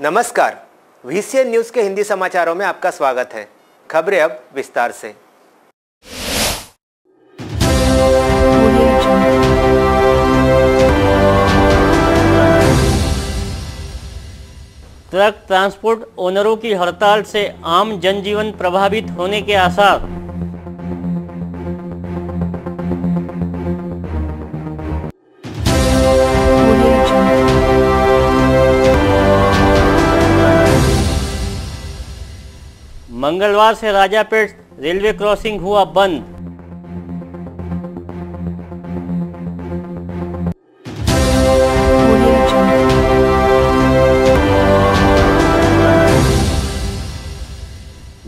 नमस्कार, VCN news के हिंदी समाचारों में आपका स्वागत है। खबरें अब विस्तार से। ट्रक ट्रांसपोर्ट ओनरों की हड़ताल से आम जनजीवन प्रभावित होने के आसार। मंगलवार से राजापेट रेलवे क्रॉसिंग हुआ बंद।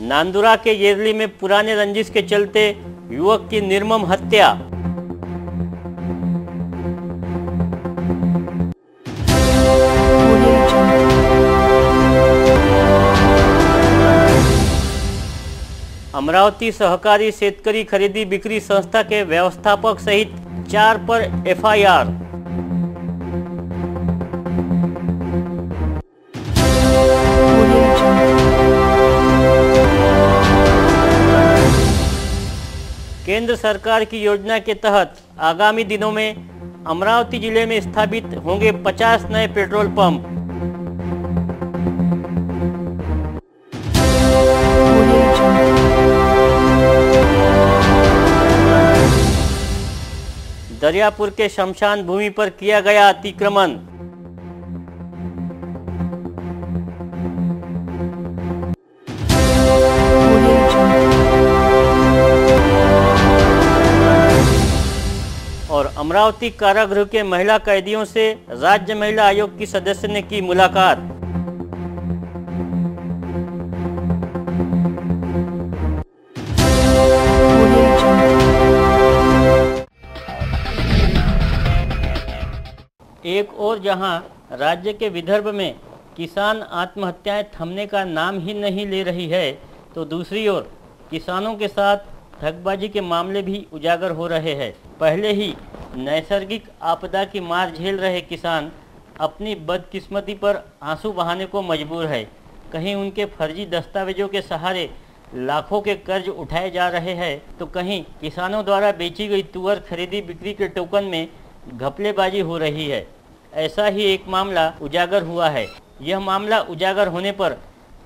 नांदुरा के येरली में पुराने रंजिश के चलते युवक की निर्मम हत्या। अमरावती सहकारी शेतकरी खरीदी बिक्री संस्था के व्यवस्थापक सहित 4 पर FIR। केंद्र सरकार की योजना के तहत आगामी दिनों में अमरावती जिले में स्थापित होंगे 50 नए पेट्रोल पंप। दरियापुर के शमशान भूमि पर किया गया अतिक्रमण। और अमरावती कारागृह के महिला कैदियों से राज्य महिला आयोग की सदस्य ने की मुलाकात। एक और जहां राज्य के विदर्भ में किसान आत्महत्याएं थमने का नाम ही नहीं ले रही है, तो दूसरी ओर किसानों के साथ ठगबाजी के मामले भी उजागर हो रहे हैं। पहले ही नैसर्गिक आपदा की मार झेल रहे किसान अपनी बदकिस्मती पर आंसू बहाने को मजबूर है। कहीं उनके फर्जी दस्तावेजों के सहारे लाखों के कर्ज उठाए जा रहे हैं, तो कहीं किसानों द्वारा बेची गई तुअर खरीदी बिक्री के टोकन में घपलेबाजी हो रही है। ऐसा ही एक मामला उजागर हुआ है। यह मामला उजागर होने पर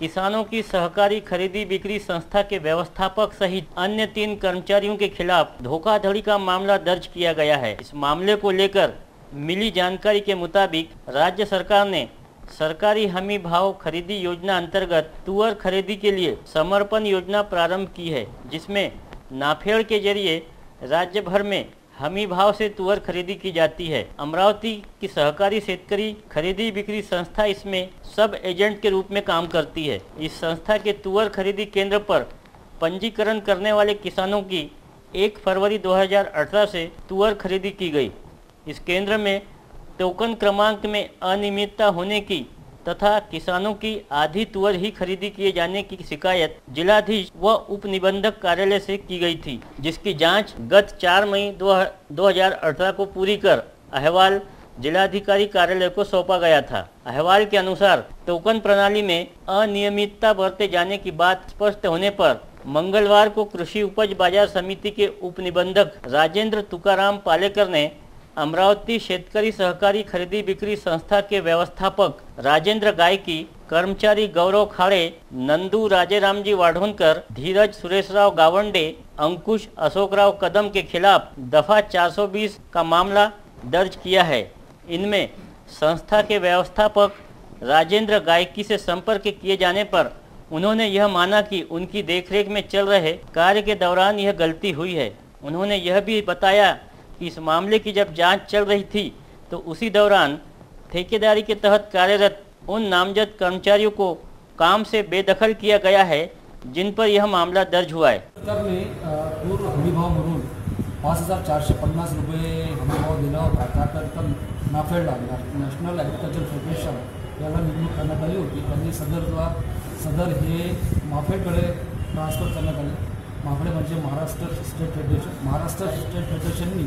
किसानों की सहकारी खरीदी बिक्री संस्था के व्यवस्थापक सहित अन्य 3 कर्मचारियों के खिलाफ धोखाधड़ी का मामला दर्ज किया गया है। इस मामले को लेकर मिली जानकारी के मुताबिक राज्य सरकार ने सरकारी हमी भाव खरीदी योजना अंतर्गत तुअर खरीदी के लिए समर्पण योजना प्रारंभ की है, जिसमें नाफेड़ के जरिए राज्य भर में हमी भाव से तुअर खरीदी की जाती है। अमरावती की सहकारी शेतकरी खरीदी बिक्री संस्था इसमें सब एजेंट के रूप में काम करती है। इस संस्था के तुअर खरीदी केंद्र पर पंजीकरण करने वाले किसानों की 1 फरवरी 2018 से तुअर खरीदी की गई। इस केंद्र में टोकन क्रमांक में अनियमितता होने की तथा किसानों की आधी तुअर ही खरीदी किए जाने की शिकायत जिलाधीश व उप निबंधक कार्यालय से की गई थी, जिसकी जांच गत 4 मई 2018 को पूरी कर अहवाल जिलाधिकारी कार्यालय को सौंपा गया था। अहवाल के अनुसार टोकन प्रणाली में अनियमितता बरते जाने की बात स्पष्ट होने पर मंगलवार को कृषि उपज बाजार समिति के उप निबंधक राजेंद्र तुकाराम पालेकर ने अमरावती शेतकरी सहकारी खरीदी बिक्री संस्था के व्यवस्थापक राजेंद्र गायकी, कर्मचारी गौरव खाड़े, नंदू राजेरामजी वाढोनकर, धीरज सुरेशराव गावंडे, अंकुश अशोकराव कदम के खिलाफ दफा 420 का मामला दर्ज किया है। इनमें संस्था के व्यवस्थापक राजेंद्र गायकी से संपर्क किए जाने पर उन्होंने यह माना कि उनकी देखरेख में चल रहे कार्य के दौरान यह गलती हुई है। उन्होंने यह भी बताया कि इस मामले की जब जांच चल रही थी तो उसी दौरान ठेकेदारी के तहत कार्यरत उन नामजद कर्मचारियों को काम से बेदखल किया गया है जिन पर यह मामला दर्ज हुआ है। पूर्व हमीभाव म्हणून 5,450 रुपये हमीभाव दिला होता। त्याकरता नाफेडला नॅशनल ॲग्रिकल्चर फेडरेशन याला निवडणूक करण्यात आली होती। त्यांनी सदर हे नाफेडकडे ट्रान्सफर करण्यात आले। माफडे म्हणजे महाराष्ट्र स्टेट फेडरेशननी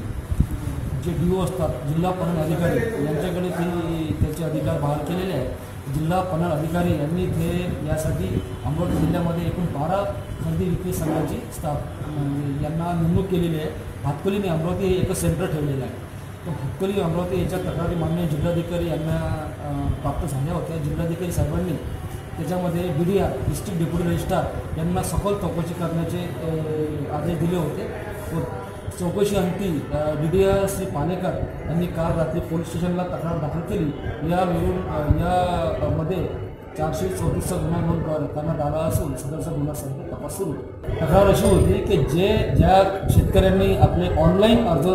जे DO असतात जिल्हा पणन अधिकारी यांच्याकडे त्याचे अधिकार बहाल केलेले आहे। जिल्हा पणन अधिकारी यांनी इथे यासाठी अमरावती जिल्ह्यामध्ये एकूण 12 खरेदी विक्री संघाची स्टाफ यांना नेमणूक केलेली आहे। भातकुलीने अमरावती हे एकच सेंटर ठेवलेलं आहे। तर भातकुली अमरावती याच्या तक्रारी माननीय जिल्हाधिकारी यांना प्राप्त झाल्या होत्या। जिल्हाधिकारी साहेबांनी त्याच्यामध्ये BDR डिस्ट्रिक्ट डेप्युटी रजिस्ट्रार यांना सखोल चौकशी करण्याचे आदेश दिले होते व चौकशी अंती DDR श्री पालेकर यांनी काल रात्री पोलीस स्टेशनला तक्रार दाखल केली। यामध्ये 434 गुन्हा नोंद करण्यात आला असून सदरचा गुन्हा सध्या तपास सुरू। तक्रार अशी होती की ज्या शेतकऱ्यांनी आपले ऑनलाईन अर्ज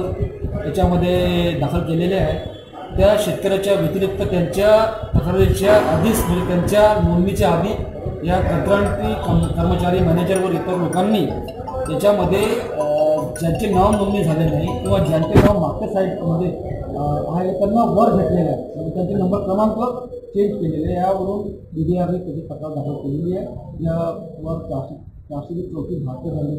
याच्यामध्ये दाखल केलेले आहे त्या शेतकऱ्याच्या व्यतिरिक्त त्यांच्या तक्रारीच्या आधीच म्हणजे त्यांच्या नोंदणीच्या आधी या कंत्राटी कर्मचारी मॅनेजर व इतर लोकांनी त्याच्यामध्ये ज्यांचे नाव नोंदणी झाले नाही किंवा ज्यांचे नाव मागच्या साईडमध्ये आहे त्यांना वर घेतलेलं आहे म्हणजे त्यांचे नंबर क्रमांक चेंज केलेले। यावरून DDRने त्याची तक्रार दाखल केलेली आहे। यावर 434 भारतीय दंड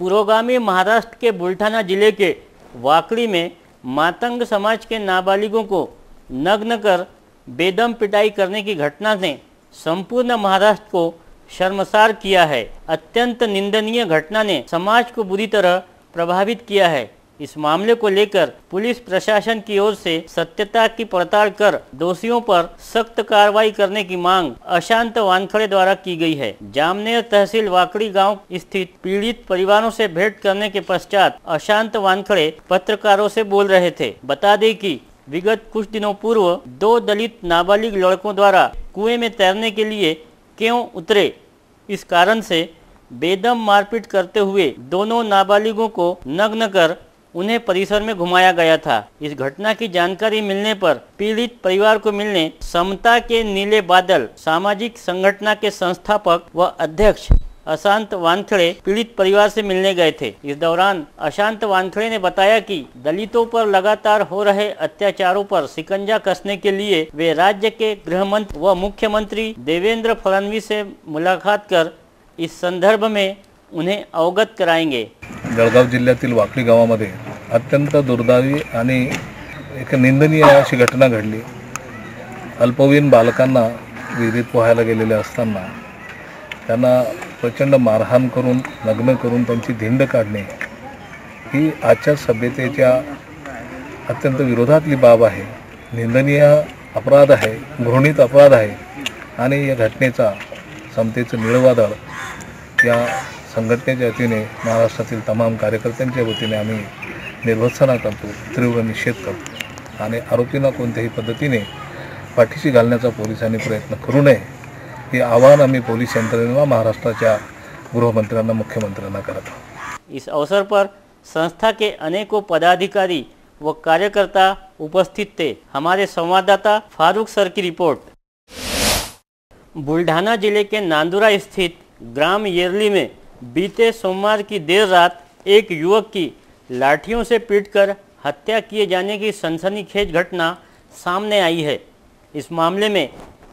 पुरोगामी महाराष्ट्र के बुल्ढाना जिले के वाकड़ी में मातंग समाज के नाबालिगों को नग्न कर बेदम पिटाई करने की घटना ने संपूर्ण महाराष्ट्र को शर्मसार किया है। अत्यंत निंदनीय घटना ने समाज को बुरी तरह प्रभावित किया है। इस मामले को लेकर पुलिस प्रशासन की ओर से सत्यता की पड़ताल कर दोषियों पर सख्त कार्रवाई करने की मांग अशांत वानखड़े द्वारा की गई है। जामनेर तहसील वाकड़ी गांव स्थित पीड़ित परिवारों से भेंट करने के पश्चात अशांत वानखड़े पत्रकारों से बोल रहे थे। बता दें कि विगत कुछ दिनों पूर्व 2 दलित नाबालिग लड़कों द्वारा कुएं में तैरने के लिए क्यों उतरे, इस कारण से बेदम मारपीट करते हुए दोनों नाबालिगों को नग्न कर उन्हें परिसर में घुमाया गया था। इस घटना की जानकारी मिलने पर पीड़ित परिवार को मिलने समता के नीले बादल सामाजिक संगठन के संस्थापक व अध्यक्ष अशांत वानखड़े पीड़ित परिवार से मिलने गए थे। इस दौरान अशांत वानखड़े ने बताया कि दलितों पर लगातार हो रहे अत्याचारों पर शिकंजा कसने के लिए वे राज्य के गृह मंत्री व मुख्यमंत्री देवेंद्र फडणवीस से मुलाकात कर इस संदर्भ में उन्हें अवगत कराएंगे। जळगाव जिल्ह्यातील वाकडी गावामध्ये अत्यंत दुर्दैवी आणि एक निंदनीय अशी घटना घडली। अल्पवयीन बालकांना विहिरीत पोहायला गेलेले असताना त्यांना प्रचंड मारहाण करून नग्न करून त्यांची धिंड काढणे ही आजच्या सभ्यतेच्या अत्यंत विरोधातली बाब आहे। निंदनीय अपराध आहे, घृणित अपराध आहे आणि या घटनेचा समतेचं निळवादळ या संघटनेच्या वतीने महाराष्ट्रातील तमाम कार्यकर्त्यांच्या वतीने आम्ही निर्भत्सना करतो, तीव्र निषेध करतो आणि आरोपींना कोणत्याही पद्धतीने पाठीशी घालण्याचा पोलिसांनी प्रयत्न करू नये हे आवाहन आम्ही पोलीस यंत्रणेला महाराष्ट्राच्या गृहमंत्र्यांना मुख्यमंत्र्यांना करत आहोत। इस अवसर पर संस्था के अनेकों पदाधिकारी व कार्यकर्ता उपस्थित थे। हमारे संवाददाता फारूक सर की रिपोर्ट। बुल्ढाना जिले के नांदुरा स्थित ग्राम येरली में बीते सोमवार की देर रात एक युवक की लाठियों से पीटकर हत्या किए जाने की सनसनीखेज घटना सामने आई है। इस मामले में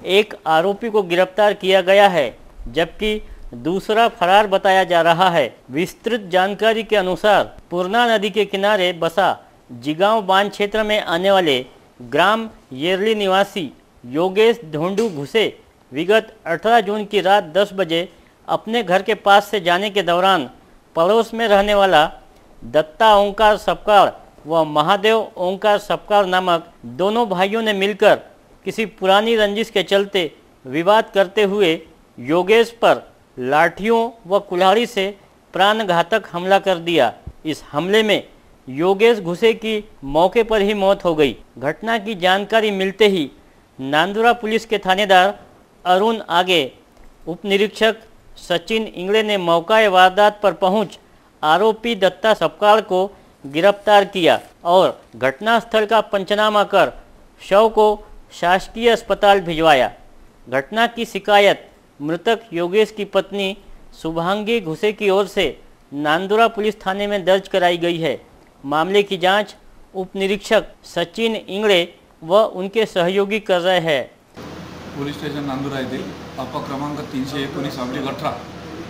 एक आरोपी को गिरफ्तार किया गया है जबकि दूसरा फरार बताया जा रहा है। विस्तृत जानकारी के अनुसार पूर्णा नदी के किनारे बसा जिगांव बांध क्षेत्र में आने वाले ग्राम येरली निवासी योगेश ढोंडू घुसे विगत 18 जून की रात 10 बजे अपने घर के पास से जाने के दौरान पड़ोस में रहने वाला दत्ता ओंकार सपकाळ व महादेव ओंकार सपकाळ नामक दोनों भाइयों ने मिलकर किसी पुरानी रंजिश के चलते विवाद करते हुए योगेश पर लाठियों व कुल्हाड़ी से प्राणघातक हमला कर दिया। इस हमले में योगेश घुसे की मौके पर ही मौत हो गई। घटना की जानकारी मिलते ही नांदुरा पुलिस के थानेदार अरुण आगे, उप निरीक्षक सचिन इंगले ने मौका वारदात पर पहुंच आरोपी दत्ता सपकाळ को गिरफ्तार किया और घटनास्थल का पंचनामा कर शव को शासकीय अस्पताल भिजवाया। घटना की शिकायत मृतक योगेश की पत्नी शुभांगी घुसे की ओर से नांदुरा पुलिस थाने में दर्ज कराई गई है। मामले की जांच उप निरीक्षक सचिन इंगळे व उनके सहयोगी कर रहे हैं। पोलीस स्टेशन नांदुरा येथील क्रमांक 319/18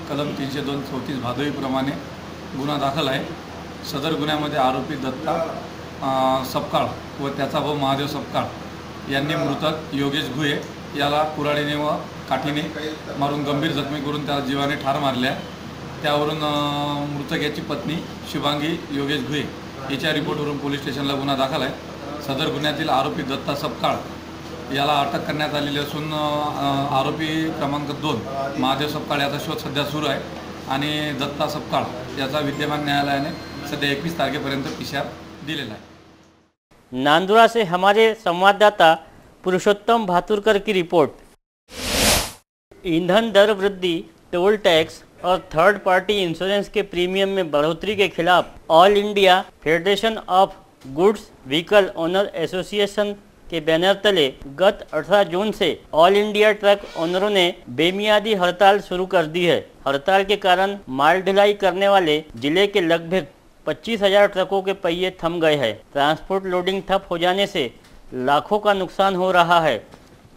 कलम 302-34 भादवी प्रमाणे गुन्हा दाखल आहे। सदर गुन्ह्यामध्ये आरोपी दत्ता सपकाळ व त्याचा भाऊ महादेव सपकाळ यांनी मृतक योगेश गुहे याला कुऱ्हाडीने व काठीने मारून गंभीर जखमी करून त्याला जीवाने ठार मारल्या। त्यावरून मृतक याची पत्नी शुभांगी योगेश गुहे याच्या रिपोर्टवरून पोलीस स्टेशनला गुन्हा दाखल आहे। सदर गुन्ह्यातील आरोपी दत्ता सपकाळ याला अटक करण्यात आलेली असून आरोपी क्रमांक 2 महादेव सपकाळ याचा शोध सध्या सुरू आहे आणि दत्ता सपकाळ याचा विद्यमान न्यायालयाने सध्या 21 तारखेपर्यंत PCR दिलेला आहे। नांदुरा से हमारे संवाददाता पुरुषोत्तम भातुरकर की रिपोर्ट। ईंधन दर वृद्धि, टोल टैक्स और थर्ड पार्टी इंश्योरेंस के प्रीमियम में बढ़ोतरी के खिलाफ all India federation of goods vehicle owner association के बैनर तले गत 18 जून से ऑल इंडिया ट्रक ओनरों ने बेमियादी हड़ताल शुरू कर दी है। हड़ताल के कारण माल ढुलाई करने वाले जिले के लगभग 25,000 ट्रकों के पहिए थम गए हैं। ट्रांसपोर्ट लोडिंग ठप हो जाने से लाखों का नुकसान हो रहा है।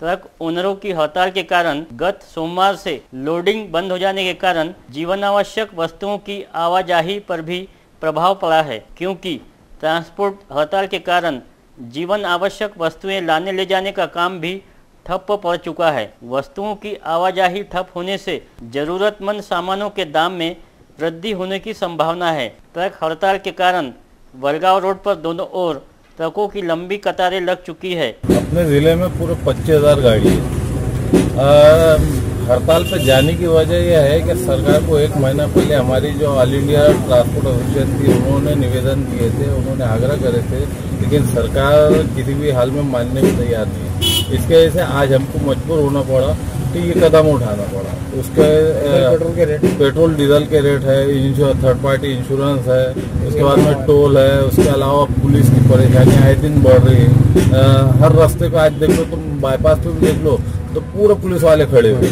ट्रक ओनरों की हड़ताल के कारण गत सोमवार से लोडिंग बंद हो जाने के कारण जीवन आवश्यक वस्तुओं की आवाजाही पर भी प्रभाव पड़ा है, क्योंकि ट्रांसपोर्ट हड़ताल के कारण जीवन आवश्यक वस्तुएं लाने ले जाने का काम भी ठप पड़ चुका है। वस्तुओं की आवाजाही ठप होने से जरूरतमंद सामानों के दाम में वृद्धि होने की संभावना है। ट्रक हड़ताल के कारण वरगांव रोड पर दोनों ओर ट्रकों की लंबी कतारें लग चुकी है। अपने ज़िले में पूरे 25,000 गाड़ी है। हड़ताल पर जाने की वजह यह है कि सरकार को 1 महीना पहले हमारी जो ऑल इंडिया ट्रांसपोर्ट एसोसिएशन थी उन्होंने निवेदन दिए थे, उन्होंने आग्रह करे थे, लेकिन सरकार किसी भी हाल में मानने में तैयार नहीं है। इसके वजह से आज हमको मजबूर होना पड़ा कि ये कदम उठाना पड़ा। उसके पेट्रोल डीजल के रेट है, थर्ड पार्टी इंश्योरेंस है, उसके बाद में टोल है, उसके अलावा पुलिस की परेशानी आए दिन बढ़ रही है। हर रास्ते पे आज देख लो, तुम बाईपास पे भी देख लो तो पूरे पुलिस वाले खड़े हुए,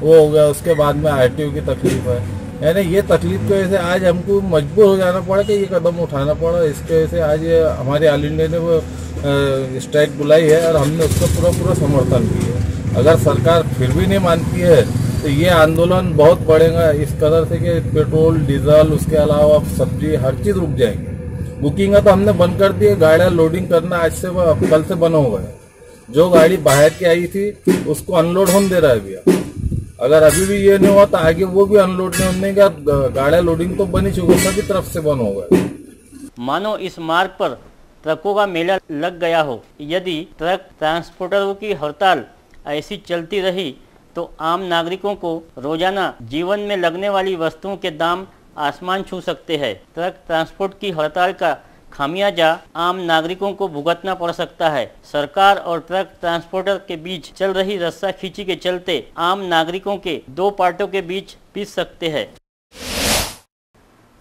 वो हो गया। उसके बाद में RTO की तकलीफ है, यानी ये तकलीफ की वजह से आज हमको मजबूर हो जाना पड़ा कि ये कदम उठाना पड़ा। इसके वजह से आज ये हमारे ऑल इंडिया ने वो स्ट्राइक बुलाई है और हमने उसका पूरा समर्थन किया है। अगर सरकार फिर भी नहीं मानती है तो ये आंदोलन बहुत बढ़ेगा इस कदर से कि पेट्रोल डीजल उसके अलावा सब्जी हर चीज़ रुक जाएगी। बुकिंग तो हमने बंद कर दी है, गाड़ियाँ लोडिंग करना आज से कल से बंद हो गया। जो गाड़ी बाहर की आई थी उसको अनलोड होने दे रहा है भैया। अगर अभी भी ये नहीं हुआ तो आगे वो भी अनलोड नहीं होने का, गाड़ियाँ लोडिंग तो बनी चुकी, सभी तरफ से बंद हो गए। मानो इस मार्ग पर ट्रकों का मेला लग गया हो। यदि ट्रक ट्रांसपोर्टरों की हड़ताल ऐसी चलती रही तो आम नागरिकों को रोजाना जीवन में लगने वाली वस्तुओं के दाम आसमान छू सकते हैं। ट्रक ट्रांसपोर्ट की हड़ताल का खामियाजा आम नागरिकों को भुगतना पड़ सकता है। सरकार और ट्रक ट्रांसपोर्टर के बीच चल रही रस्सा खींची के चलते आम नागरिकों के 2 पार्टों के बीच पिस सकते हैं।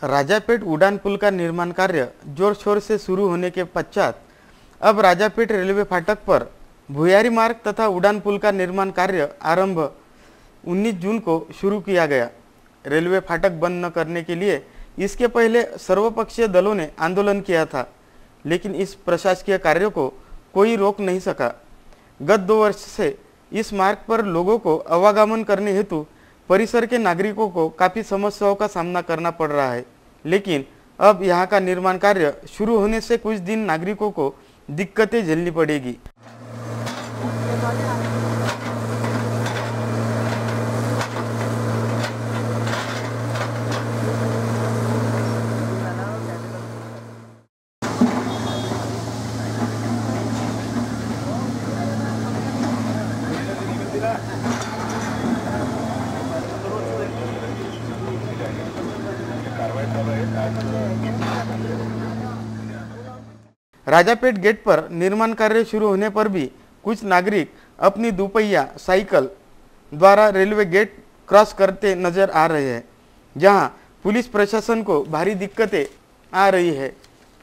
राजापेट उड़ान पुल का निर्माण कार्य जोर शोर से शुरू होने के पश्चात अब राजापेट रेलवे फाटक पर भुयारी मार्ग तथा उड़ान पुल का निर्माण कार्य आरंभ 19 जून को शुरू किया गया। रेलवे फाटक बंद न करने के लिए इसके पहले सर्वपक्षीय दलों ने आंदोलन किया था, लेकिन इस प्रशासकीय कार्य को कोई रोक नहीं सका। गत 2 वर्ष से इस मार्ग पर लोगों को आवागमन करने हेतु परिसर के नागरिकों को काफ़ी समस्याओं का सामना करना पड़ रहा है, लेकिन अब यहाँ का निर्माण कार्य शुरू होने से कुछ दिन नागरिकों को दिक्कतें झेलनी पड़ेगी। राजापेट गेट पर निर्माण कार्य शुरू होने पर भी कुछ नागरिक अपनी दुपहिया साइकिल द्वारा रेलवे गेट क्रॉस करते नजर आ रहे हैं, जहां पुलिस प्रशासन को भारी दिक्कतें आ रही है।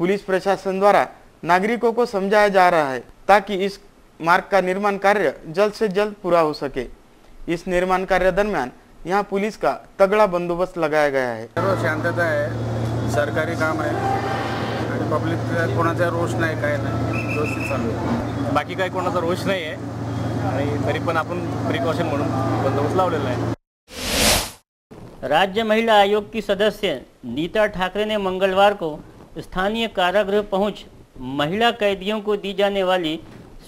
पुलिस प्रशासन द्वारा नागरिकों को समझाया जा रहा है ताकि इस मार्ग का निर्माण कार्य जल्द से जल्द पूरा हो सके। इस निर्माण कार्य दरम्यान यहाँ पुलिस का तगड़ा बंदोबस्त लगाया गया है। सर्व शांतता आहे, सरकारी काम आहे आणि पब्लिक कोणाचा रोष नाही, काय नाही, व्यवस्थित चालू आहे। बाकी काही कोणाचा रोष नाही आहे आणि तरी पण आपण प्रिकॉशन म्हणून बंदोबस्त लावलेला आहे। राज्य महिला आयोग की सदस्य नीता ठाकरे ने मंगलवार को स्थानीय कारागृह पहुंच महिला कैदियों को दी जाने वाली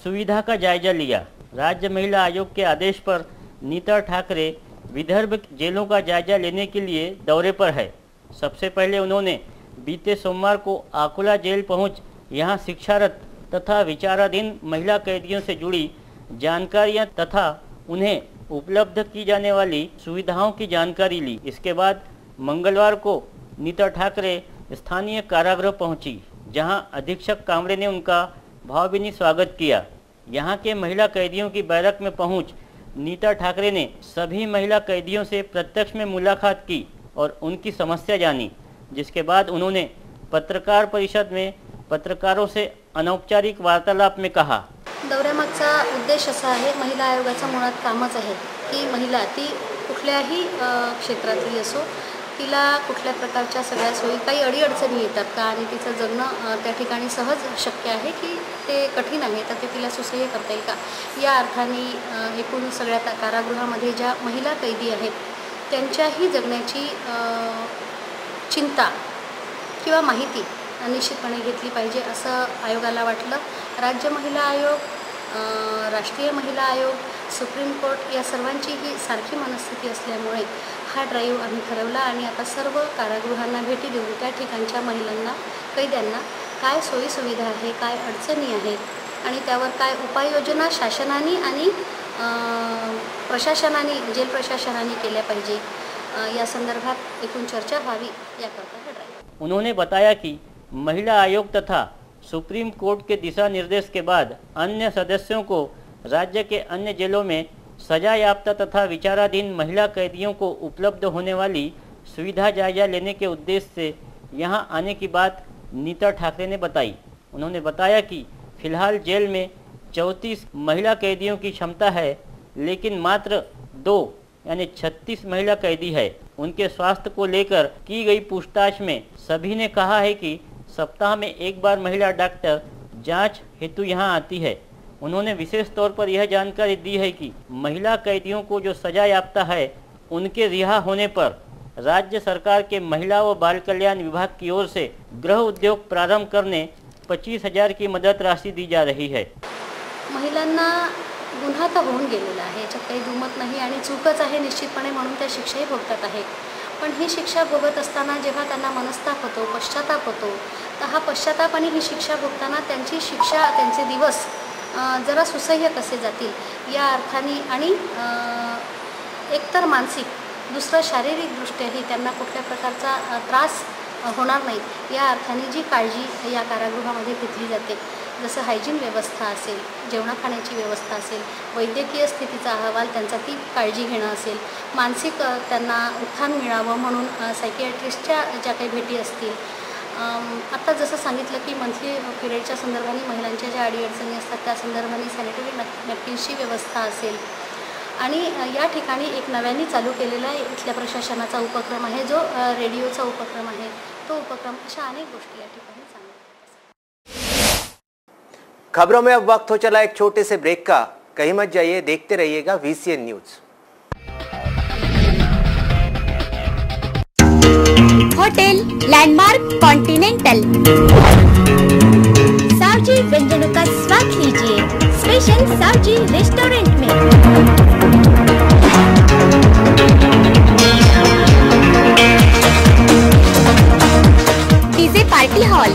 सुविधा का जायजा लिया। राज्य महिला आयोग के आदेश पर नीता ठाकरे विदर्भ जेलों का जायजा लेने के लिए दौरे पर है। सबसे पहले उन्होंने बीते सोमवार को आकुला जेल पहुंच यहां शिक्षारत तथा विचाराधीन महिला कैदियों से जुड़ी जानकारियां तथा उन्हें उपलब्ध की जाने वाली सुविधाओं की जानकारी ली। इसके बाद मंगलवार को नीता ठाकरे स्थानीय कारागृह पहुंची, जहां अधीक्षक कामरे ने उनका भावभीनी स्वागत किया। यहां के महिला कैदियों की बैरक में पहुंच नीता ठाकरे ने सभी महिला कैदियों से प्रत्यक्ष में मुलाकात की और उनकी समस्या जानी, जिसके बाद उन्होंने पत्रकार परिषद में पत्रकारों से अनौपचारिक वार्तालाप में कहा, दौऱ्यामागचा उद्देश असा आहे, महिला आयोगाचं मुळात कामच आहे की महिला ती कुठल्याही क्षेत्रातली असो, तिला कुठल्या प्रकारच्या सगळ्या सोयी काही अडीअडचणी येतात का आणि तिचं जगणं त्या ठिकाणी सहज शक्य आहे की ते कठीण आहे, तर ते तिला सुसह्य करता येईल का, या अर्थाने एकूण सगळ्या कारागृहामध्ये ज्या महिला कैदी आहेत त्यांच्याही जगण्याची चिंता किंवा माहिती निश्चितपणे घेतली पाहिजे असं आयोगाला वाटलं। राज्य महिला आयोग, राष्ट्रीय महिला आयोग, सुप्रीम कोर्ट या सर्वांची ही सारखी मनस्थिती असल्यामुळे हा ड्राईव्ह आम्ही ठरवला आणि आता सर्व कारागृहांना भेटी देऊन त्या ठिकाणच्या महिलांना, कैद्यांना काय सोयी सुविधा आहे, काय अडचणी आहेत आणि त्यावर काय उपाययोजना शासनाने आणि प्रशासनाने, जेल प्रशासनाने केल्या पाहिजे या संदर्भात एकूण चर्चा व्हावी याकरता हा ड्राईव्ह। उन्होंने बताया कि महिला आयोग तथा सुप्रीम कोर्ट के दिशा निर्देश के बाद अन्य सदस्यों को राज्य के अन्य जेलों में सजा याफ्ता तथा विचाराधीन महिला कैदियों को उपलब्ध होने वाली सुविधा जायजा लेने के उद्देश्य से यहां आने की बात नीता ठाकरे ने बताई। उन्होंने बताया कि फिलहाल जेल में 34 महिला कैदियों की क्षमता है, लेकिन मात्र 2 यानी 36 महिला कैदी है। उनके स्वास्थ्य को लेकर की गई पूछताछ में सभी ने कहा है कि सप्ताह में एक बार महिला डॉक्टर जांच हेतु यहां आती है। उन्होंने विशेष तौर पर यह जानकारी दी है कि महिला कैदियों को जो सजा याफ्ता है उनके रिहा होने पर राज्य सरकार के महिला व बाल कल्याण विभाग की ओर से गृह उद्योग प्रारंभ करने 25,000 की मदद राशि दी जा रही है। महिलांना गुन्हा तर होऊन गेलेला आहे, याच्यात काही दुमत नाही आणि चूकच आहे निश्चितपणे, म्हणून त्या शिक्षाही भोगतात आहे। पण ही शिक्षा भोगत असताना जेव्हा त्यांना मनस्ताप होतो, पश्चाताप होतो, तर हा पश्चाताप आणि ही शिक्षा भोगताना त्यांची शिक्षा, त्यांचे दिवस जरा सुसह्य कसे जातील या अर्थाने आणि एकतर मानसिक, दुसरं शारीरिकदृष्ट्याही त्यांना कुठल्या प्रकारचा त्रास होणार नाही या अर्थाने जी काळजी या कारागृहामध्ये घेतली जाते, जसं हायजीन व्यवस्था असेल, जेवणाखाण्याची व्यवस्था असेल, वैद्यकीय स्थितीचा अहवाल त्यांचा ती काळजी घेणं असेल, मानसिक त्यांना उत्थान मिळावं म्हणून सायकियाट्रिस्टच्या ज्या काही भेटी असतील, आता जसं सांगितलं की मंथली पिरियडच्या संदर्भाने महिलांच्या ज्या अडीअडचणी असतात त्या संदर्भाने सॅनिटरी नॅपकिन्सची व्यवस्था असेल आणि या ठिकाणी एक नव्याने चालू केलेला इथल्या प्रशासनाचा उपक्रम आहे, जो रेडिओचा उपक्रम आहे, तो उपक्रम, अशा अनेक गोष्टी या ठिकाणी चांगल्या। खबरों में अब वक्त हो चला एक छोटे से ब्रेक का। कहीं मत जाइए, देखते रहिएगा VCN news. Hotel landmark continental, Saoji व्यंजनों का स्वाद लीजिए स्पेशल सावजी रेस्टोरेंट में। DJ party hall,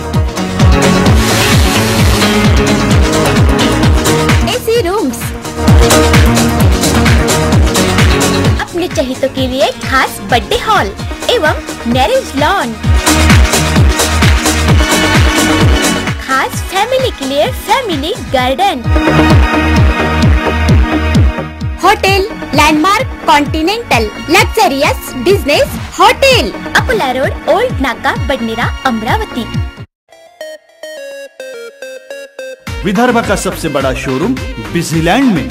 AC rooms, अपने चहेतों के लिए खास बर्थडे हॉल एवं मैरिज लॉन, खास फैमिली के लिए family garden. Hotel landmark continental luxurious business hotel, Akola road, old Naka, Badnera, Amravati. Vidarbha का सबसे बड़ा शोरूम बिजीलैंड में,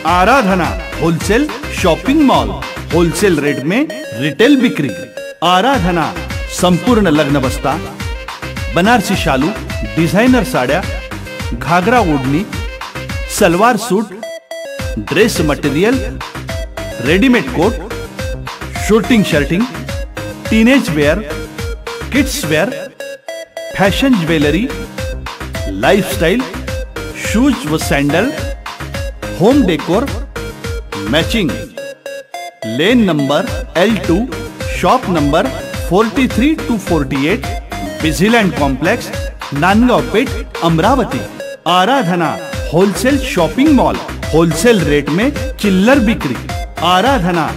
Aradhana wholesale shopping mall, wholesale rate में रिटेल बिक्री। आराधना संपूर्ण लग्न बस्ता, बनारसी शालू, डिझायनर साड्या, घागरा ओढणी, salwar suit, dress material, readymade coat, suiting shirting, teenage wear, kids wear, fashion jewellery, lifestyle, shoes व sandal, home decor, matching. Lane number L2, shop number 43 to 48, Busyland complex, Nandgaon Peth, Amravati. Aradhana wholesale shopping mall, wholesale rate में चिल्लर बिक्री। आराधना।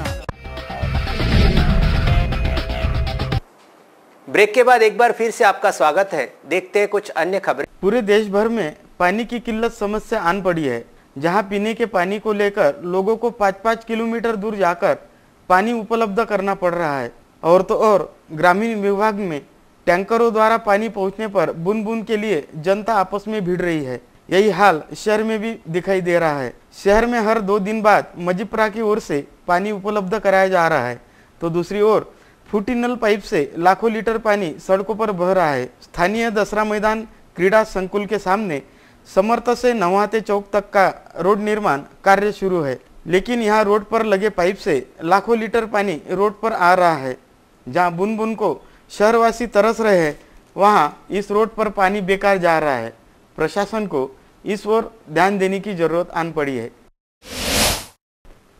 Break के बाद एक बार फिर से आपका स्वागत है। देखते हैं कुछ अन्य खबरें। पूरे देश भर में पानी की किल्लत समस्या आन पड़ी है, जहां पीने के पानी को लेकर लोगों को 5-5 किलोमीटर दूर जाकर पानी उपलब्ध करना पड़ रहा है। और तो और ग्रामीण विभाग में टैंकरों द्वारा पानी पहुंचने पर बूंद बूंद के लिए जनता आपस में भिड़ रही है। यही हाल शहर में भी दिखाई दे रहा है। शहर में हर 2 दिन बाद मजिप्रा की ओर से पानी उपलब्ध कराया जा रहा है, तो दूसरी ओर फूटी नल पाइप से लाखों लीटर पानी सड़कों पर बह रहा है। स्थानीय दसरा मैदान क्रीड़ा संकुल के सामने समर्थ से नवाते चौक तक का रोड निर्माण कार्य शुरू है, लेकिन यहाँ रोड पर लगे पाइप से लाखों लीटर पानी रोड पर आ रहा है। जहाँ बूंद बूंद को शहरवासी तरस रहे हैं, वहाँ इस रोड पर पानी बेकार जा रहा है। प्रशासन को इस ओर ध्यान देने की जरूरत आन पड़ी है।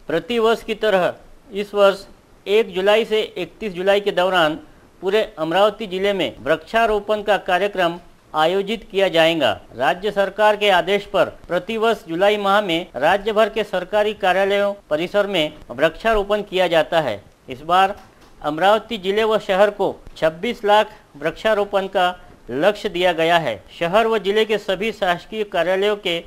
प्रतिवर्ष की तरह इस वर्ष 1 जुलाई से 31 जुलाई के दौरान पूरे अमरावती जिले में वृक्षारोपण का कार्यक्रम आयोजित किया जाएगा। राज्य सरकार के आदेश पर प्रतिवर्ष जुलाई माह में राज्य भर के सरकारी कार्यालयों परिसर में वृक्षारोपण किया जाता है। इस बार अमरावती जिले व शहर को 26 लाख वृक्षारोपण का लक्ष्य दिया गया है। शहर व जिले के सभी शासकीय कार्यालयों के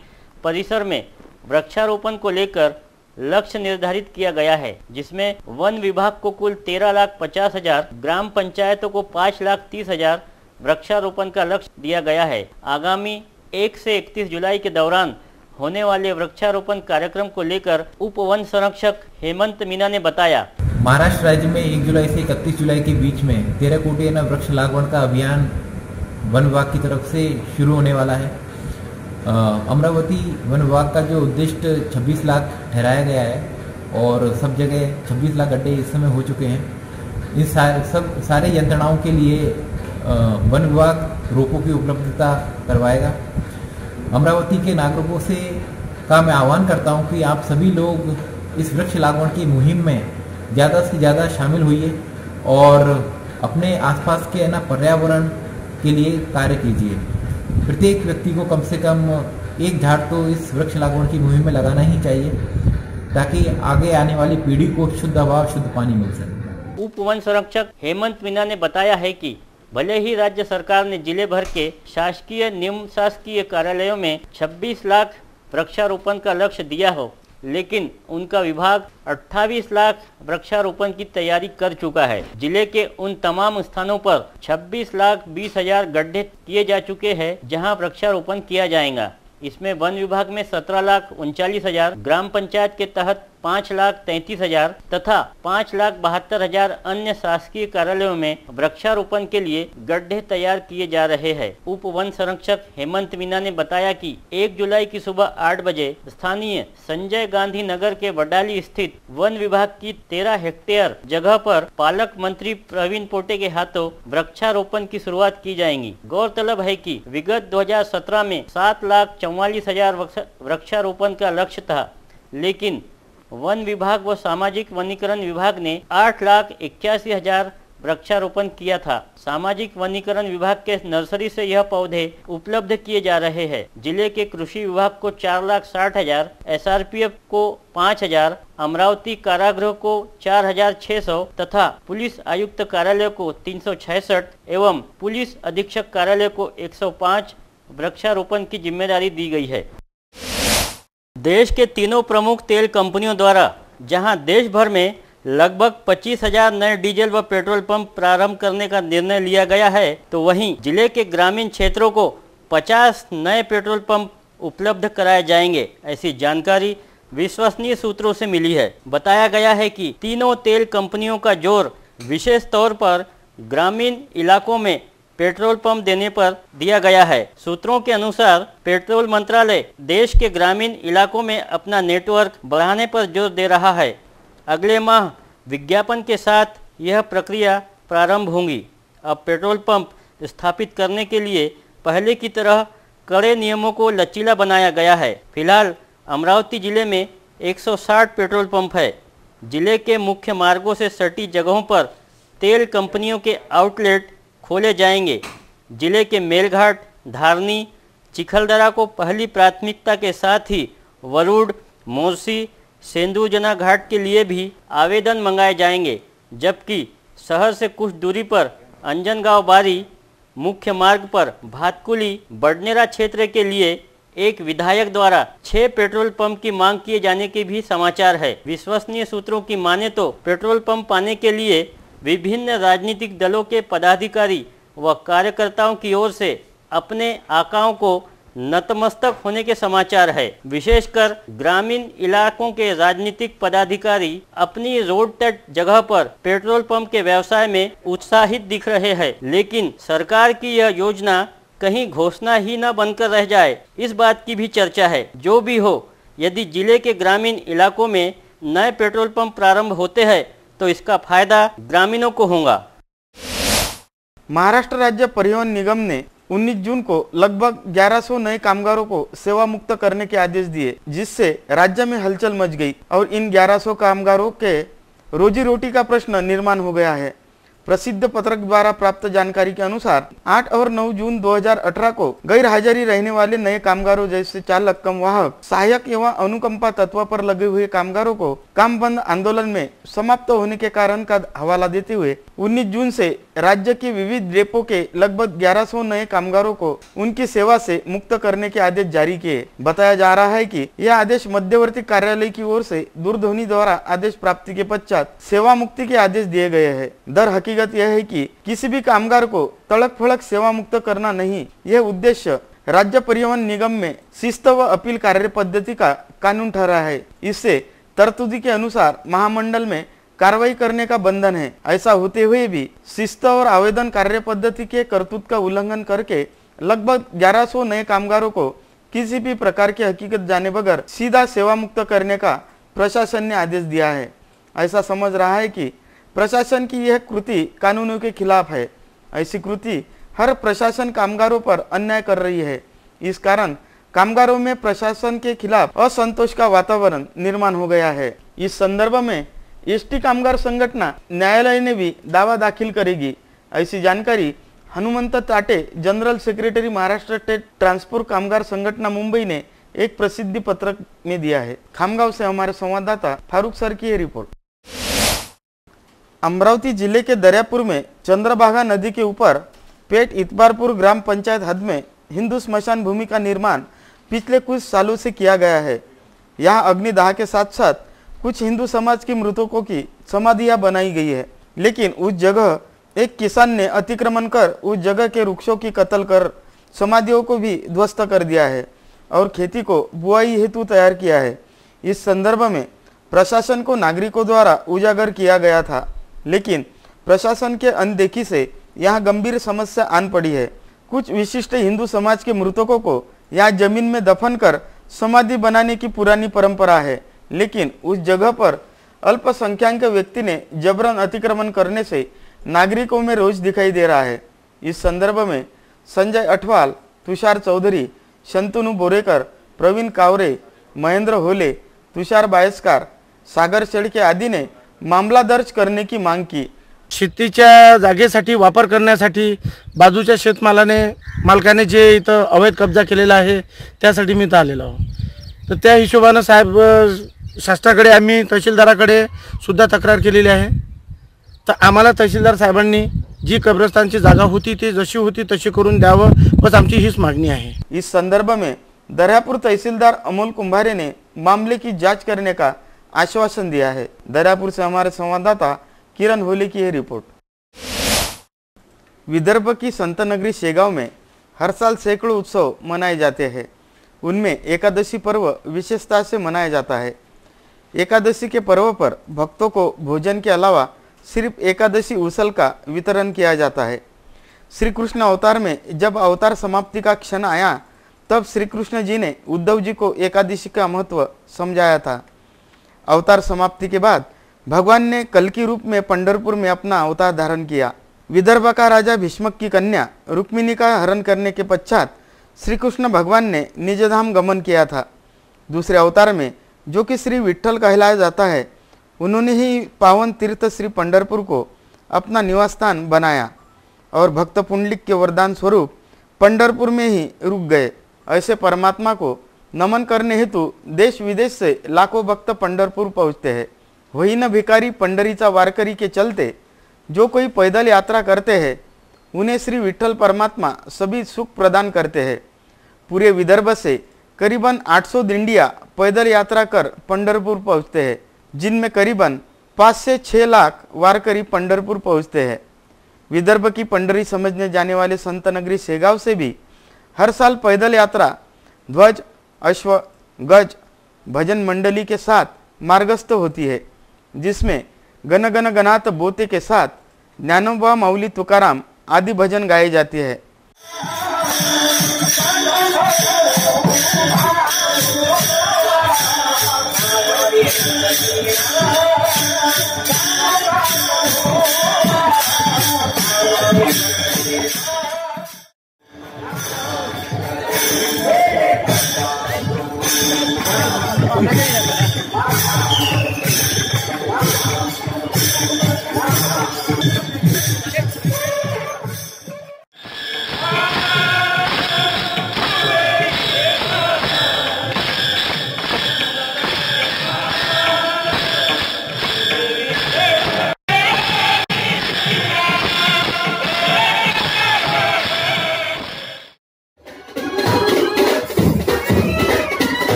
परिसर में वृक्षारोपण को लेकर लक्ष्य निर्धारित किया गया है, जिसमें वन विभाग को कुल 13,50,000, ग्राम पंचायतों को 5,30,000 वृक्षारोपण का लक्ष्य दिया गया है। आगामी 1 से 31 जुलाई के दौरान होने वाले वृक्षारोपण कार्यक्रम को लेकर उप वन संरक्षक हेमंत मीना ने बताया। महाराष्ट्र राज्य में 1 जुलाई से 31 जुलाई के बीच में 13 कोटी वृक्ष लागवण का अभियान वन विभाग की तरफ से शुरू होने वाला है। अमरावती वन विभाग का जो उद्दिष्ट 26 लाख ठहराया गया है और सब जगह 26 लाख गड्ढे इस समय हो चुके हैं। इन सारे यंत्रणाओं के लिए वन विभाग रोपों की उपलब्धता करवाएगा। अमरावती के नागरिकों से का मैं आह्वान करता हूं कि आप सभी लोग इस वृक्ष लागवण की मुहिम में ज़्यादा से ज़्यादा शामिल होइए और अपने आसपास के पर्यावरण के लिए कार्य कीजिए। प्रत्येक व्यक्ति को कम से कम 1 झाड़ तो इस वृक्ष लागवण की मुहिम में लगाना ही चाहिए, ताकि आगे आने वाली पीढ़ी को शुद्ध हवा शुद्ध पानी मिल सके। उप वन संरक्षक हेमंत मीना ने बताया है कि भले ही राज्य सरकार ने जिले भर के शासकीय निम्न शासकीय कार्यालयों में 26 लाख वृक्षारोपण का लक्ष्य दिया हो, लेकिन उनका विभाग 28 लाख वृक्षारोपण की तैयारी कर चुका है। जिले के उन तमाम स्थानों पर 26,20,000 गड्ढे किए जा चुके हैं जहां वृक्षारोपण किया जाएगा। इसमें वन विभाग में 17,39,000, ग्राम पंचायत के तहत 5,33,000 तथा 5,72,000 अन्य शासकीय कार्यालयों में वृक्षारोपण के लिए गड्ढे तैयार किए जा रहे हैं। उप वन संरक्षक हेमंत मीना ने बताया कि 1 जुलाई की सुबह 8 बजे स्थानीय संजय गांधी नगर के वडाली स्थित वन विभाग की 13 हेक्टेयर जगह पर पालक मंत्री प्रवीण पोटे के हाथों वृक्षारोपण की शुरुआत की जाएगी। गौरतलब है कि विगत 2017 में 7,44,000 वृक्षारोपण का लक्ष्य था, लेकिन वन विभाग व सामाजिक वनीकरण विभाग ने 8,81,000 वृक्षारोपण किया था। सामाजिक वनीकरण विभाग के नर्सरी से यह पौधे उपलब्ध किए जा रहे हैं। जिले के कृषि विभाग को 4,60,000, SRPF को 5,000, अमरावती कारागृह को 4,600 तथा पुलिस आयुक्त कार्यालय को 366 एवं पुलिस अधीक्षक कार्यालय को 105 वृक्षारोपण की जिम्मेदारी दी गई है। देश के तीनों प्रमुख तेल कंपनियों द्वारा जहां देश भर में लगभग 25,000 नए डीजल व पेट्रोल पंप प्रारंभ करने का निर्णय लिया गया है, तो वहीं जिले के ग्रामीण क्षेत्रों को 50 नए पेट्रोल पंप उपलब्ध कराए जाएंगे। ऐसी जानकारी विश्वसनीय सूत्रों से मिली है। बताया गया है कि तीनों तेल कंपनियों का जोर विशेष तौर पर ग्रामीण इलाकों में पेट्रोल पंप देने पर दिया गया है। सूत्रों के अनुसार पेट्रोल मंत्रालय देश के ग्रामीण इलाकों में अपना नेटवर्क बढ़ाने पर जोर दे रहा है। अगले माह विज्ञापन के साथ यह प्रक्रिया प्रारंभ होगी। अब पेट्रोल पंप स्थापित करने के लिए पहले की तरह कड़े नियमों को लचीला बनाया गया है। फिलहाल अमरावती जिले में 160 पेट्रोल पंप है। जिले के मुख्य मार्गों से सटी जगहों पर तेल कंपनियों के आउटलेट खोले जाएंगे। जिले के मेलघाट, धारनी, चिखलदरा को पहली प्राथमिकता के साथ ही वरुड़, मोरसी, सेंदुजना घाट के लिए भी आवेदन मंगाए जाएंगे, जबकि शहर से कुछ दूरी पर अंजनगांव बारी मुख्य मार्ग पर भातकुली बडनेरा क्षेत्र के लिए एक विधायक द्वारा 6 पेट्रोल पंप की मांग किए जाने के भी समाचार है। विश्वसनीय सूत्रों की माने तो पेट्रोल पंप पाने के लिए विभिन्न राजनीतिक दलों के पदाधिकारी व कार्यकर्ताओं की ओर से अपने आकाओं को नतमस्तक होने के समाचार है। विशेषकर ग्रामीण इलाकों के राजनीतिक पदाधिकारी अपनी रोड तट जगह पर पेट्रोल पंप के व्यवसाय में उत्साहित दिख रहे हैं, लेकिन सरकार की यह योजना कहीं घोषणा ही न बनकर रह जाए, इस बात की भी चर्चा है। जो भी हो, यदि जिले के ग्रामीण इलाकों में नए पेट्रोल पंप प्रारंभ होते हैं तो इसका फायदा ग्रामीणों को होगा। महाराष्ट्र राज्य परिवहन निगम ने 19 जून को लगभग 1100 नए कामगारों को सेवा मुक्त करने के आदेश दिए, जिससे राज्य में हलचल मच गई और इन 1100 कामगारों के रोजी रोटी का प्रश्न निर्माण हो गया है। प्रसिद्ध पत्रक द्वारा प्राप्त जानकारी के अनुसार 8 और 9 जून 2018 को गैर हाजिरी रहने वाले नए कामगारों जैसे चालक, कम वाहक, सहायक एवं अनुकंपा तत्व पर लगे हुए कामगारों को काम बंद आंदोलन में समाप्त होने के कारण का हवाला देते हुए 19 जून से राज्य के विविध डेपो के लगभग 1100 नए कामगारों को उनकी सेवा से मुक्त करने के आदेश जारी किए। बताया जा रहा है कि यह आदेश मध्यवर्ती कार्यालय की ओर से दूरध्वनि द्वारा आदेश प्राप्ति के पश्चात सेवा मुक्ति के आदेश दिए गए हैं। दर हकीकत यह है कि किसी भी कामगार को तड़क फड़क सेवा मुक्त करना नहीं, यह उद्देश्य राज्य परिवहन निगम में शिस्त व अपील कार्य पद्धति का कानून ठहरा है। इससे तरतुदी के अनुसार महामंडल में कार्रवाई करने का बंधन है। ऐसा होते हुए भी शिस्त और आवेदन कार्य पद्धति के करतूत का उल्लंघन करके लगभग 1100 नए कामगारों को किसी भी प्रकार की हकीकत जाने बगैर सीधा सेवा मुक्त करने का प्रशासन ने आदेश दिया है। ऐसा समझ रहा है कि प्रशासन की यह कृति कानूनों के खिलाफ है। ऐसी कृति हर प्रशासन कामगारों पर अन्याय कर रही है। इस कारण कामगारों में प्रशासन के खिलाफ असंतोष का वातावरण निर्माण हो गया है। इस संदर्भ में एसटी कामगार संगठना न्यायालय में भी दावा दाखिल करेगी। ऐसी जानकारी हनुमंत ताटे, general secretary Maharashtra state transport कामगार संगठना मुंबई ने एक प्रसिद्धि पत्रक में दिया है। खामगांव से हमारे संवाददाता फारूक सर की ये रिपोर्ट। अमरावती जिले के दरियापुर में चंद्रभागा नदी के ऊपर पेट इतबारपुर ग्राम पंचायत हद में हिंदू स्मशान भूमि का निर्माण पिछले कुछ सालों से किया गया है। यहाँ अग्निदाह के साथ साथ कुछ हिंदू समाज के मृतकों की समाधियां बनाई गई है, लेकिन उस जगह एक किसान ने अतिक्रमण कर उस जगह के वृक्षों की कत्ल कर समाधियों को भी ध्वस्त कर दिया है और खेती को बुआई हेतु तैयार किया है। इस संदर्भ में प्रशासन को नागरिकों द्वारा उजागर किया गया था, लेकिन प्रशासन के अनदेखी से यहाँ गंभीर समस्या आन पड़ी है। कुछ विशिष्ट हिंदू समाज के मृतकों को यहाँ जमीन में दफन कर समाधि बनाने की पुरानी परंपरा है, लेकिन उस जगह पर अल्पसंख्यक व्यक्ति ने जबरन अतिक्रमण करने से नागरिकों में रोष दिखाई दे रहा है। इस संदर्भ में संजय अठवाल, तुषार चौधरी, शंतनु बोरेकर, प्रवीण कावरे, महेंद्र होले, तुषार बायस्कार, सागर शेळके आदि ने मामला दर्ज करने की मांग की। शेतीच्या जागेसाठी वापर करण्यासाठी बाजूच्या मालकाने जे इथं अवैध कब्जा केलेला आहे त्यासाठी मी इथं आलेलो आहो। तर त्या हिशोबाने साहेब शासनाकडे आम्ही तहसीलदाराकडे सुद्धा तक्रार केलेली आहे। तर आम्हाला तहसीलदार साहेबांनी जी कब्रस्तानची जागा होती ती जशी होती तशी करून द्यावं, बस आमची हीच मागणी आहे। इस संदर्भ में दरियापुर तहसीलदार अमोल कुंभारे ने मामले की जांच करने का आश्वासन दिया है। दरियापुर से हमारे संवाददाता किरण होले की यह रिपोर्ट। विदर्भ की संत नगरी शेगांव में हर साल सैकड़ों उत्सव मनाए जाते हैं। उनमें एकादशी पर्व विशेषता से मनाया जाता है। एकादशी के पर्व पर भक्तों को भोजन के अलावा सिर्फ एकादशी उसल का वितरण किया जाता है। श्री कृष्ण अवतार में जब अवतार समाप्ति का क्षण आया, तब श्री कृष्ण जी ने उद्धव जी को एकादशी का महत्व समझाया था। अवतार समाप्ति के बाद भगवान ने कल की रूप में पंढरपुर में अपना अवतार धारण किया। विदर्भ का राजा भीष्मक की कन्या रुक्मिणी का हरण करने के पश्चात श्री कृष्ण भगवान ने निजधाम गमन किया था। दूसरे अवतार में, जो कि श्री विठ्ठल कहलाया जाता है, उन्होंने ही पावन तीर्थ श्री पंढरपुर को अपना निवास स्थान बनाया और भक्त पुंडलिक के वरदान स्वरूप पंढरपुर में ही रुक गए। ऐसे परमात्मा को नमन करने हेतु देश विदेश से लाखों भक्त पंढरपुर पहुँचते हैं। वही न भिखारी पंडरीचा वारकरी के चलते जो कोई पैदल यात्रा करते हैं, उन्हें श्री विठ्ठल परमात्मा सभी सुख प्रदान करते हैं। पूरे विदर्भ से करीबन 800 दिंडिया पैदल यात्रा कर पंढरपुर पहुँचते हैं, जिनमें करीबन 5 से 6 लाख वारकरी पंढरपुर पहुँचते हैं। विदर्भ की पंडरी समझने जाने वाले संत नगरी शेगांव से भी हर साल पैदल यात्रा ध्वज, अश्व, गज, भजन मंडली के साथ मार्गस्थ होती है, जिसमें गण गण गणात बोते के साथ ज्ञानोबा, माऊली, तुकाराम आदि भजन गाए जाते हैं।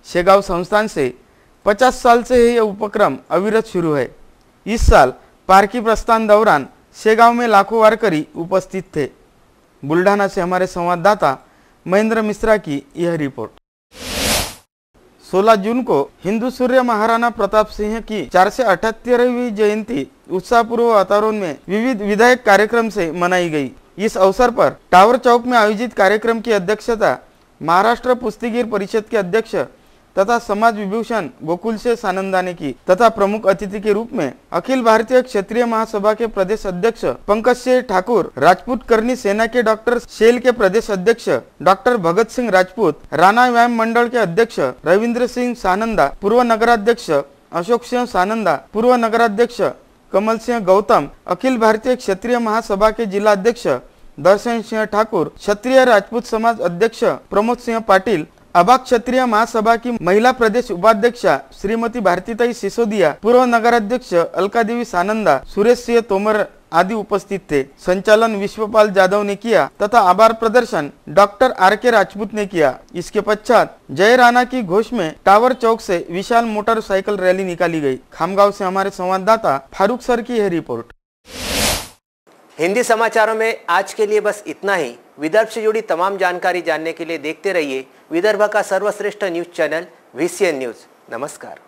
शेगांव संस्थान से 50 साल से यह उपक्रम अविरत शुरू है। इस साल पारकी प्रस्थान दौरान शेगांव में लाखों वारकरी उपस्थित थे। बुल्ढाना से हमारे संवाददाता महेंद्र मिश्रा की यह रिपोर्ट। 16 जून को हिंदू सूर्य महाराणा प्रताप सिंह की 478वीं जयंती उत्साहपूर्व वातावरण में विविध विधायक कार्यक्रम से मनाई गई। इस अवसर पर टावर चौक में आयोजित कार्यक्रम की अध्यक्षता महाराष्ट्र कुस्तीगीर परिषद के अध्यक्ष तथा समाज विभूषण गोकुल से सानंदा ने की तथा प्रमुख अतिथि के रूप में अखिल भारतीय क्षत्रिय महासभा के प्रदेश अध्यक्ष पंकज सिंह ठाकुर, राजपूत करनी सेना के डॉक्टर शेल के प्रदेश अध्यक्ष डॉक्टर भगत सिंह राजपूत, राणा व्यायाम मंडल के अध्यक्ष रविंद्र सिंह सानंदा, पूर्व नगराध्यक्ष अशोक सिंह सानंदा, पूर्व नगराध्यक्ष कमल सिंह गौतम, अखिल भारतीय क्षत्रिय महासभा के जिला अध्यक्ष दर्शन सिंह ठाकुर, क्षत्रिय राजपूत समाज अध्यक्ष प्रमोद सिंह पाटिल, अभा क्षत्रिय महासभा की महिला प्रदेश उपाध्यक्षा श्रीमती भारतीताई सिसोदिया, पूर्व नगराध्यक्ष अलका देवी सानंदा, सुरेश सिंह तोमर आदि उपस्थित थे। संचालन विश्वपाल जाधव ने किया तथा आभार प्रदर्शन डॉक्टर आर.के. राजपूत ने किया। इसके पश्चात जय राणा की घोष में टावर चौक से विशाल मोटरसाइकिल रैली निकाली गई। खामगांव से हमारे संवाददाता फारूक सर की यह रिपोर्ट। हिंदी समाचारों में आज के लिए बस इतना ही। विदर्भ से जुड़ी तमाम जानकारी जानने के लिए देखते रहिए विदर्भ का सर्वश्रेष्ठ न्यूज चैनल VCN न्यूज। नमस्कार।